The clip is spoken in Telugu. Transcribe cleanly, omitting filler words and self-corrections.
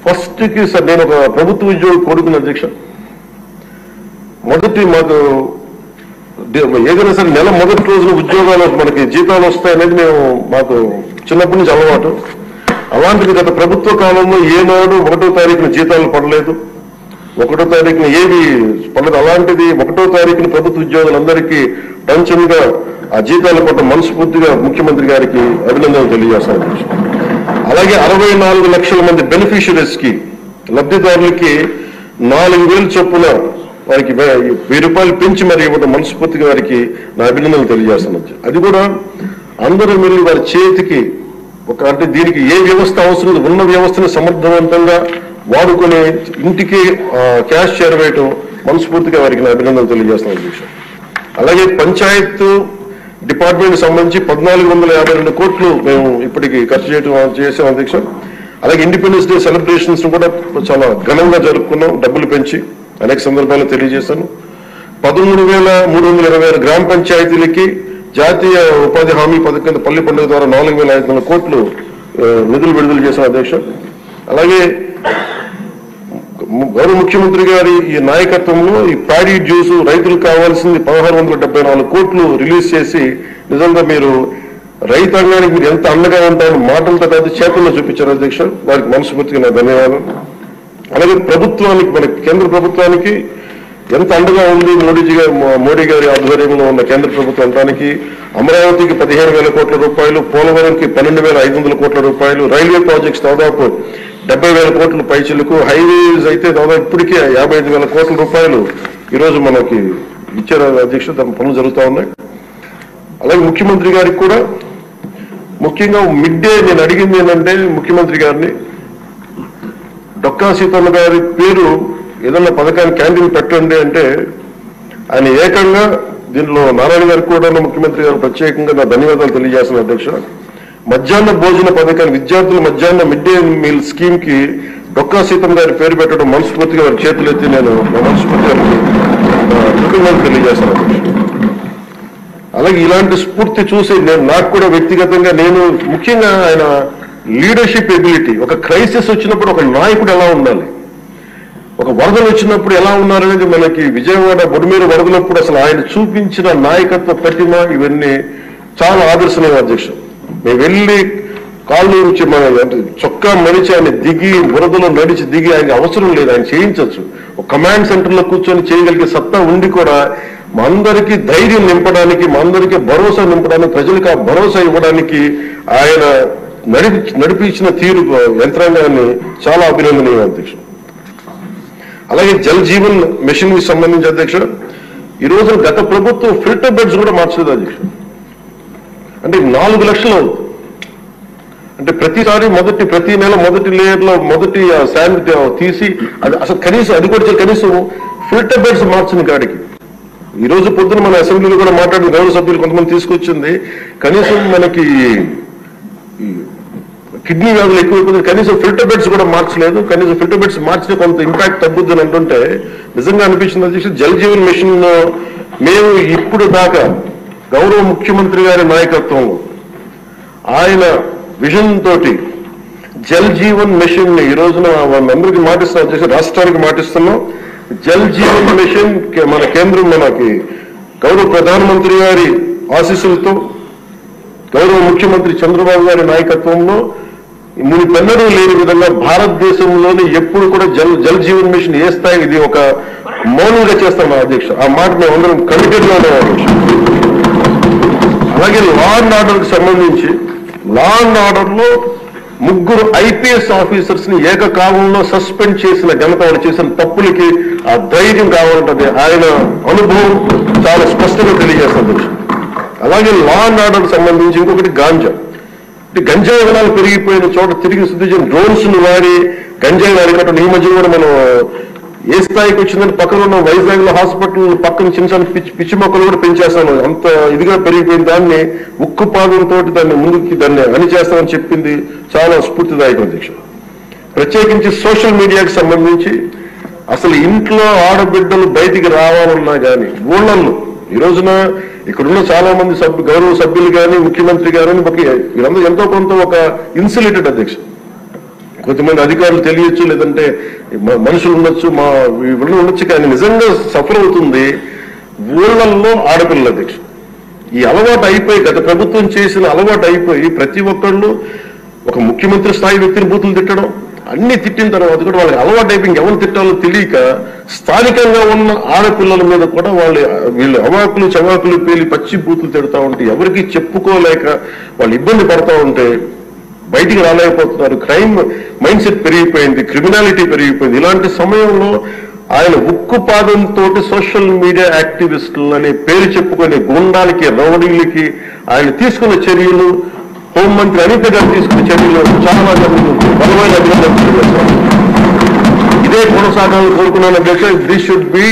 ఫస్ట్కి సార్ నేను ఒక ప్రభుత్వ ఉద్యోగి కొడుకున్న అధ్యక్ష. మొదటి మాకు ఏదైనా సరే నెల మొదటి రోజున ఉద్యోగాలు మనకి జీతాలు వస్తాయనేది మాకు చిన్నప్పటి నుంచి అలవాటు. అలాంటిది గత ప్రభుత్వ కాలంలో ఏనాడు 1వ తారీఖున జీతాలు పడలేదు, 1వ తారీఖున ఏది పడలేదు. అలాంటిది 1వ తారీఖున ప్రభుత్వ ఉద్యోగులందరికీ టెన్షన్గా ఆ జీతాలు పట్ల మనస్ఫూర్తిగా ముఖ్యమంత్రి గారికి అభినందనలు తెలియజేస్తాను. అలాగే 64 లక్షల మంది బెనిఫిషియరీస్ కి లబ్ధిదారులకి 4,000 చొప్పున వారికి 1000 రూపాయలు పెంచి మరి ఇవ్వడం మనస్ఫూర్తిగా వారికి నా అభినందనలు తెలియజేస్తాను. అది కూడా అందరూ వెళ్ళి వారి చేతికి అంటే దీనికి ఏ వ్యవస్థ అవసరం ఉన్న వ్యవస్థను సమర్థవంతంగా వాడుకొని ఇంటికి క్యాష్ చేరవేయటం మనస్ఫూర్తిగా వారికి నా అభినందనలు తెలియజేస్తాను అధ్యక్ష. అలాగే పంచాయత్ డిపార్ట్మెంట్ సంబంధించి 1452 కోట్లు మేము ఇప్పటికి ఖర్చు చేసాం అధ్యక్ష. అలాగే ఇండిపెండెన్స్ డే సెలబ్రేషన్స్ కూడా చాలా ఘనంగా జరుపుకున్నాం, డబ్బులు పెంచి అనేక సందర్భాల్లో తెలియజేశాను. 13,326 గ్రామ పంచాయతీలకి జాతీయ ఉపాధి హామీ పథకం పల్లి పండుగ ద్వారా 4,500 కోట్లు నిధులు విడుదల చేశాం అధ్యక్ష. అలాగే గౌరవ ముఖ్యమంత్రి గారి ఈ నాయకత్వంలో ఈ ప్యాడీ జ్యూస్ రైతులకు కావాల్సింది 1,674 కోట్లు రిలీజ్ చేసి నిజంగా మీరు రైతాంగానికి మీరు ఎంత అండగా ఉంటారని మాటలతో కాదు చేతుల్లో చూపించారు అధ్యక్ష. వారికి మనస్ఫూర్తిగా నా ధన్యవాదాలు. అలాగే ప్రభుత్వానికి మన కేంద్ర ప్రభుత్వానికి ఎంత అండగా ఉంది మోడీ గారి ఆధ్వర్యంలో ఉన్న కేంద్ర ప్రభుత్వం అంటానికి అమరావతికి 15,000 కోట్ల రూపాయలు, పోలవరంకి 12,500 కోట్ల రూపాయలు, రైల్వే ప్రాజెక్ట్స్ దాదాపు 70,000 కోట్ల పైచిలకు, హైవేస్ అయితే దాదాపు ఇప్పటికే 55,000 కోట్ల రూపాయలు ఈరోజు మనకి ఇచ్చారు అధ్యక్ష. దాని పనులు జరుగుతూ ఉన్నాయి. అలాగే ముఖ్యమంత్రి గారికి కూడా ముఖ్యంగా మిడ్ డే నేను అడిగింది ఏంటంటే ముఖ్యమంత్రి గారిని డొక్కా సీతమ్మ గారి పేరు ఏదన్నా పథకాన్ని క్యాంటీన్ పెట్టండి అంటే ఆయన ఏకంగా దీనిలో నారాయణ గారికి కూడా ముఖ్యమంత్రి గారు ప్రత్యేకంగా నా ధన్యవాదాలు తెలియజేస్తున్నారు అధ్యక్ష. మధ్యాహ్న భోజన పథకాన్ని విద్యార్థుల మధ్యాహ్న మిడ్ డే మీల్ స్కీమ్ కి డొక్కా సీతమ్మ గారి పేరు పెట్టడం మనస్ఫూర్తిగా వారి చేతులు ఎత్తి నేను మనస్ఫూర్తిగా కృతజ్ఞతలు తెలియజేస్తాను అధ్యక్ష. అలాగే ఇలాంటి స్ఫూర్తి చూసి నాకు కూడా వ్యక్తిగతంగా నేను ముఖ్యంగా ఆయన లీడర్షిప్ ఎబిలిటీ, ఒక క్రైసిస్ వచ్చినప్పుడు ఒక నాయకుడు ఎలా ఉండాలి, ఒక వరదలు వచ్చినప్పుడు ఎలా ఉన్నారనేది మనకి విజయవాడ బొడిమేరు వరదలప్పుడు అసలు ఆయన చూపించిన నాయకత్వ ప్రతిమ ఇవన్నీ చాలా ఆదర్శనీయం అధ్యక్ష. మేము వెళ్ళి కాళ్ళు నుంచి మన చొక్కా మరిచి ఆయన దిగి వరదలో నడిచి దిగి ఆయన అవసరం లేదు, ఆయన చేయించవచ్చు. ఒక కమాండ్ సెంటర్ లో కూర్చొని చేయగలిగే సత్తా ఉండి కూడా మా అందరికీ ధైర్యం నింపడానికి, మా అందరికీ భరోసా నింపడానికి, ప్రజలకు ఆ భరోసా ఇవ్వడానికి ఆయన నడిపించిన తీరు యంత్రాంగాన్ని చాలా అభినందనీయం అధ్యక్ష. అలాగే జల్ జీవన్ మిషన్ కి సంబంధించి అధ్యక్ష ఈ రోజు గత ప్రభుత్వం ఫిల్టర్ బెడ్స్ కూడా మార్చలేదు అధ్యక్ష. అంటే 4 లక్షలు అంటే ప్రతిసారి ప్రతి నెల మొదటి లేయర్ లో మొదటి శాండ్ తీసి అది అసలు కనీసం అది కూడా కనీసం ఫిల్టర్ బెడ్స్ మార్చిన కాడికి ఈ రోజు పొద్దున మన అసెంబ్లీలో కూడా మాట్లాడిన గౌరవ సభ్యులు కొంతమంది తీసుకొచ్చింది కనీసం మనకి కిడ్నీ వ్యాధులు ఎక్కువైపోతుంది, కనీసం ఫిల్టర్ బెడ్స్ కూడా మార్చలేదు. కనీసం ఫిల్టర్ బెడ్స్ మార్చిన కొంత ఇంపాక్ట్ తగ్గుద్దని అంటుంటే నిజంగా అనిపించింది అధ్యక్ష. జల్ జీవన్ మిషన్ మేము ఇప్పుడు దాకా గౌరవ ముఖ్యమంత్రి గారి నాయకత్వంలో ఆయన విజన్ తోటి జల్ జీవన్ మిషన్ ని ఈ రోజున అందరికీ మాటిస్తున్నాం అధ్యక్ష, రాష్ట్రానికి మాటిస్తున్నాం. జల్ జీవన్ మిషన్ మన కేంద్రం మనకి గౌరవ ప్రధానమంత్రి గారి ఆశీస్సులతో గౌరవ ముఖ్యమంత్రి చంద్రబాబు గారి నాయకత్వంలో మునిపెన్నడూ లేని విధంగా భారతదేశంలోనే ఎప్పుడు కూడా జల్ జీవన్ మిషన్ ఏ స్థాయి ఇది ఒక మౌనంగా చేస్తాం అధ్యక్ష. ఆ మాట మేము అందరం కమిటెడ్ గా ఉన్నాం అధ్యక్ష. అలాగే లా అండ్ ఆర్డర్ కి సంబంధించి లా అండ్ ఆర్డర్ లో 3 IPS ఆఫీసర్స్ ని ఏకకాలంలో సస్పెండ్ చేసిన ఘనత వాళ్ళు చేసిన తప్పులకి ఆ ధైర్యం కావాలంటే ఆయన అనుభవం చాలా స్పష్టంగా తెలియజేస్తుంది. అలాగే లా అండ్ ఆర్డర్ సంబంధించి ఇంకొకటి గాంజా, గంజాయి వనాలు పెరిగిపోయిన చోట తిరిగి శుద్ధి చేసిన డ్రోన్స్ ను వాడి గంజాయి అరికట్టడం. ఈ మధ్య కూడా మనం ఏ స్థాయికి వచ్చిందని పక్కన ఉన్న వైజాగ్ లో హాస్పిటల్ పక్కన చిన్న పిచ్చి మొక్కలు కూడా పెంచేస్తాను, అంత ఇదిగా పెరిగిపోయిన దాన్ని ఉక్కుపాదంతో దాన్ని ముందుకి దాన్ని అని చేస్తామని చెప్పింది చాలా స్ఫూర్తిదాయకం అధ్యక్ష. ప్రత్యేకించి సోషల్ మీడియాకి సంబంధించి అసలు ఇంట్లో ఆడబిడ్డలు బయటికి రావాలన్నా కానీ ఊళ్ళల్లో ఈ రోజున ఇక్కడున్న చాలా మంది గౌరవ సభ్యులు కానీ ముఖ్యమంత్రి గారు వీళ్ళందరూ ఎంతో కొంత ఒక ఇన్సులేటెడ్ అధ్యక్ష. కొంతమంది అధికారులు తెలియచ్చు, లేదంటే మనుషులు ఉండొచ్చు, వీళ్ళు ఉండొచ్చు, కానీ నిజంగా సఫర్ అవుతుంది ఊళ్ళల్లో ఆడపిల్లల అధ్యక్ష. ఈ అలవాటు అయిపోయి, గత ప్రభుత్వం చేసిన అలవాటు అయిపోయి ప్రతి ఒక్కళ్ళు ఒక ముఖ్యమంత్రి స్థాయి వ్యక్తిని బూతులు తిట్టడం, అన్ని తిట్టిన తర్వాత కూడా వాళ్ళకి అలవాటు అయిపోయి ఇంకెవరు తిట్టాలో తెలియక స్థానికంగా ఉన్న ఆడపిల్లల మీద కూడా వీళ్ళు అవాకులు చవాకులు పేలి పచ్చి బూతులు తిడతా ఉంటే ఎవరికి చెప్పుకోలేక వాళ్ళు ఇబ్బంది పడతా ఉంటే బయటికి రాలేకపోతున్నారు. క్రైమ్ మైండ్ సెట్ పెరిగిపోయింది, క్రిమినాలిటీ పెరిగిపోయింది. ఇలాంటి సమయంలో ఆయన ఉక్కుపాదంతో సోషల్ మీడియా యాక్టివిస్టులు అనే పేరు చెప్పుకునే గుండాలకి, రౌడీలకి ఆయన తీసుకున్న చర్యలు, హోంమంత్రి అనిత గారు తీసుకున్న చర్యలు చాలా బలమైన అభినందనలు. ఇదే కొనసాగాలని కోరుకున్నాను అధ్యక్ష. This should be